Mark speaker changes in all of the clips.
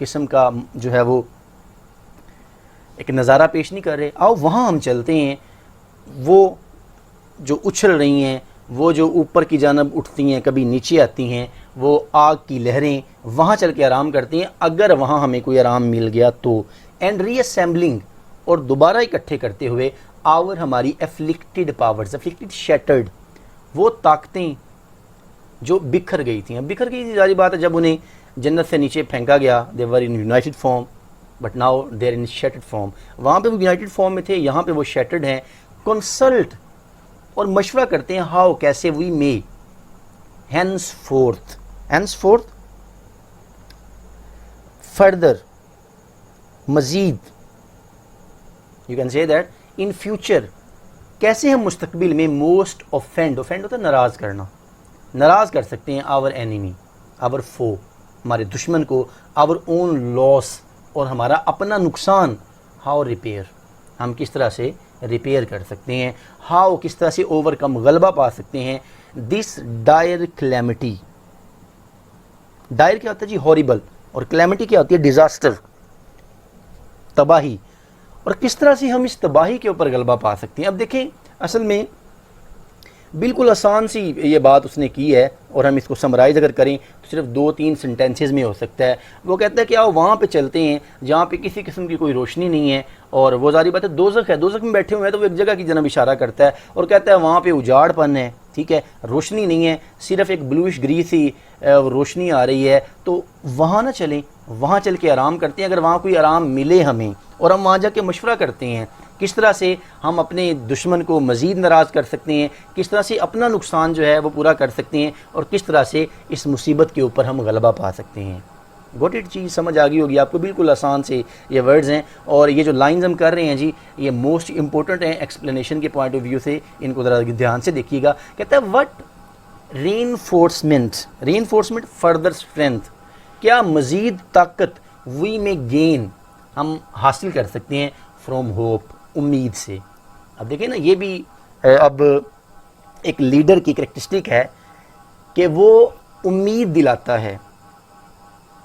Speaker 1: قسم کا جو ہے وہ ایک نظارہ پیش نہیں کر رہے. آؤ وہاں ہم چلتے ہیں. وہ جو اچھل رہی ہیں, وہ جو اوپر کی جانب اٹھتی ہیں, کبھی نیچے آتی ہیں, وہ آگ کی لہریں, وہاں چل کے آرام کرتی ہیں اگر وہاں ہمیں کوئی آرام مل گیا تو. اینڈ ری اسمبلنگ, اور دوبارہ اکٹھے کرتے ہوئے آور ہماری افلکٹڈ پاورز, افلکٹڈ شیٹرڈ, وہ طاقتیں جو بکھر گئی تھیں. اب بکھر گئی تھی ظاہر بات ہے جب انہیں جنت سے نیچے پھینکا گیا. They were in united form but now they are in shattered form. وہاں پہ وہ یونائٹڈ فارم میں تھے, یہاں پہ وہ شیٹرڈ ہیں. کنسلٹ, اور مشورہ کرتے ہیں, ہاؤ کیسے, we may hence forth, hence forth further, مزید, you can say that in future, کیسے ہم مستقبل میں موسٹ اوفینڈ, اوفینڈ ہوتا ہے ناراض کرنا, ناراض کر سکتے ہیں آور اینیمی, آور فو, ہمارے دشمن کو, آور اون لاس, اور ہمارا اپنا نقصان. ہاؤ ریپیئر, ہم کس طرح سے ریپیئر کر سکتے ہیں. ہاؤ, کس طرح سے اوور کم, غلبہ پا سکتے ہیں. دس ڈائر کلیمٹی, ڈائر کیا ہوتا ہے جی, ہاریبل, اور کلیمٹی کیا ہوتی ہے, ڈیزاسٹر, تباہی. اور کس طرح سے ہم اس تباہی کے اوپر غلبہ پا سکتے ہیں. اب دیکھیں اصل میں بالکل آسان سی یہ بات اس نے کی ہے, اور ہم اس کو سمرائز اگر کریں تو صرف 2-3 سنٹینسز میں ہو سکتا ہے. وہ کہتا ہے کہ آؤ وہاں پہ چلتے ہیں جہاں پہ کسی قسم کی کوئی روشنی نہیں ہے, اور وہ ظاہری بات ہے دوزخ ہے, دوزخ میں بیٹھے ہوئے ہیں, تو وہ ایک جگہ کی جنب اشارہ کرتا ہے اور کہتا ہے وہاں پہ اجاڑ پن ہے, ٹھیک ہے, روشنی نہیں ہے, صرف ایک بلوش گری سی روشنی آ رہی ہے. تو وہاں نہ چلیں, وہاں چل کے آرام کرتے ہیں اگر وہاں کوئی آرام ملے ہمیں, اور ہم وہاں جا کے مشورہ کرتے ہیں کس طرح سے ہم اپنے دشمن کو مزید ناراض کر سکتے ہیں, کس طرح سے اپنا نقصان جو ہے وہ پورا کر سکتے ہیں, اور کس طرح سے اس مصیبت کے اوپر ہم غلبہ پا سکتے ہیں. گوٹ اٹ چیز سمجھ آ گئی ہوگی آپ کو, بالکل آسان سے یہ ورڈز ہیں, اور یہ جو لائنز ہم کر رہے ہیں جی یہ موسٹ امپورٹنٹ ہیں ایکسپلینیشن کے پوائنٹ آف ویو سے, ان کو ذرا دھیان سے دیکھیے گا. کہتا ہے what reinforcement, reinforcement further strength, کیا مزید طاقت, وی میں گین, ہم حاصل کر سکتے ہیں فرام ہوپ, امید سے. اب دیکھیں نا یہ بھی اب ایک لیڈر کی کریکٹرسٹک ہے کہ وہ امید دلاتا ہے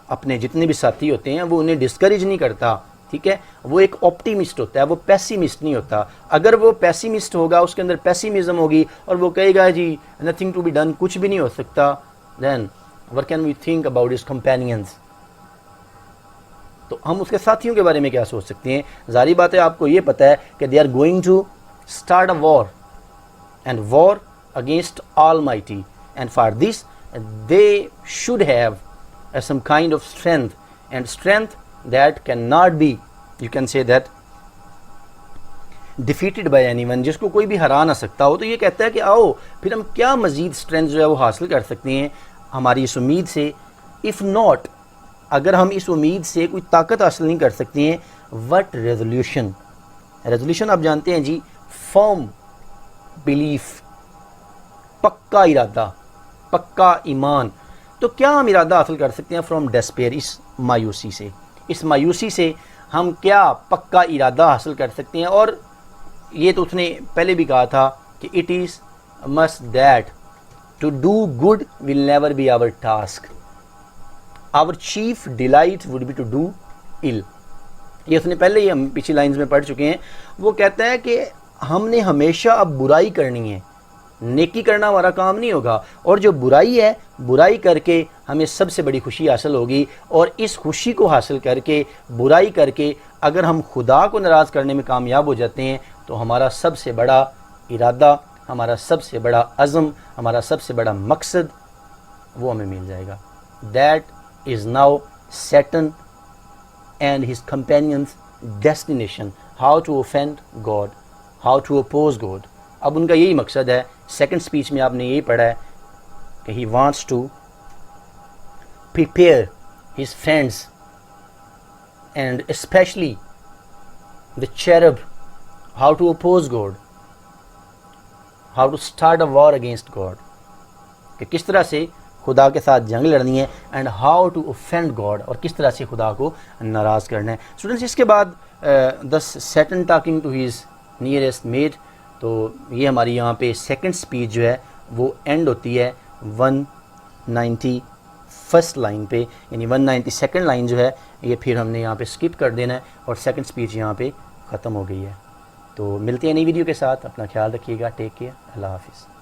Speaker 1: اپنے جتنے بھی ساتھی ہوتے ہیں, وہ انہیں ڈسکریج نہیں کرتا, ٹھیک ہے, وہ ایک آپٹیمسٹ ہوتا ہے, وہ پیسیمسٹ نہیں ہوتا. اگر وہ پیسیمسٹ ہوگا, اس کے اندر پیسیمزم ہوگی, اور وہ کہے گا جی نتھنگ ٹو بی ڈن, کچھ بھی نہیں ہو سکتا, then what can we think about his companions, تو ہم اس کے ساتھیوں کے بارے میں کیا سوچ سکتے ہیں. ظاہری بات ہے آپ کو یہ پتہ ہے کہ they are going to start a war, and war against almighty, and for this they should have some kind of strength, and strength that cannot be, you can say that, defeated by anyone, جس کو کوئی بھی ہرا نہ سکتا ہو. تو یہ کہتا ہے کہ آؤ پھر ہم کیا مزید اسٹرینتھ جو ہے وہ حاصل کر سکتے ہیں ہماری اس امید سے. if not, اگر ہم اس امید سے کوئی طاقت حاصل نہیں کر سکتے ہیں, what resolution, resolution آپ جانتے ہیں جی, firm belief, پکا ارادہ, پکا ایمان. تو کیا ہم ارادہ حاصل کر سکتے ہیں فرام ڈیسپیئر, اس مایوسی سے, اس مایوسی سے ہم کیا پکا ارادہ حاصل کر سکتے ہیں. اور یہ تو اس نے پہلے بھی کہا تھا کہ it is must that to do good will never be our task, our chief delight would be to do ill. یہ اس نے پہلے ہی ہم پچھلی لائنز میں پڑھ چکے ہیں. وہ کہتا ہے کہ ہم نے ہمیشہ اب برائی کرنی ہے, نیکی کرنا ہمارا کام نہیں ہوگا, اور جو برائی ہے, برائی کر کے ہمیں سب سے بڑی خوشی حاصل ہوگی. اور اس خوشی کو حاصل کر کے, برائی کر کے اگر ہم خدا کو ناراض کرنے میں کامیاب ہو جاتے ہیں تو ہمارا سب سے بڑا ارادہ, ہمارا سب سے بڑا عزم, ہمارا سب سے بڑا مقصد وہ ہمیں مل جائے گا. That is now Satan and his companions destination, how to offend God, how to oppose God. اب ان کا یہی مقصد ہے. سیکنڈ سپیچ میں آپ نے یہی پڑھا ہے کہ he wants to prepare his friends and especially the cherub how to oppose God, how to start a war against God, کہ کس طرح سے خدا کے ساتھ جنگ لڑنی ہے, and how to offend God, اور کس طرح سے خدا کو ناراض کرنا ہے. اسٹوڈنٹس اس کے بعد this sitting talking to his nearest mate, تو یہ ہماری یہاں پہ سیکنڈ سپیچ جو ہے وہ اینڈ ہوتی ہے 195 فرسٹ لائن پہ، یعنی 192 لائن جو ہے یہ پھر ہم نے یہاں پہ اسکپ کر دینا ہے اور سیکنڈ اسپیچ یہاں پہ ختم ہو گئی ہے. تو ملتے ہیں نئی ویڈیو کے ساتھ، اپنا خیال رکھیے گا، ٹیک کیئر، اللہ حافظ.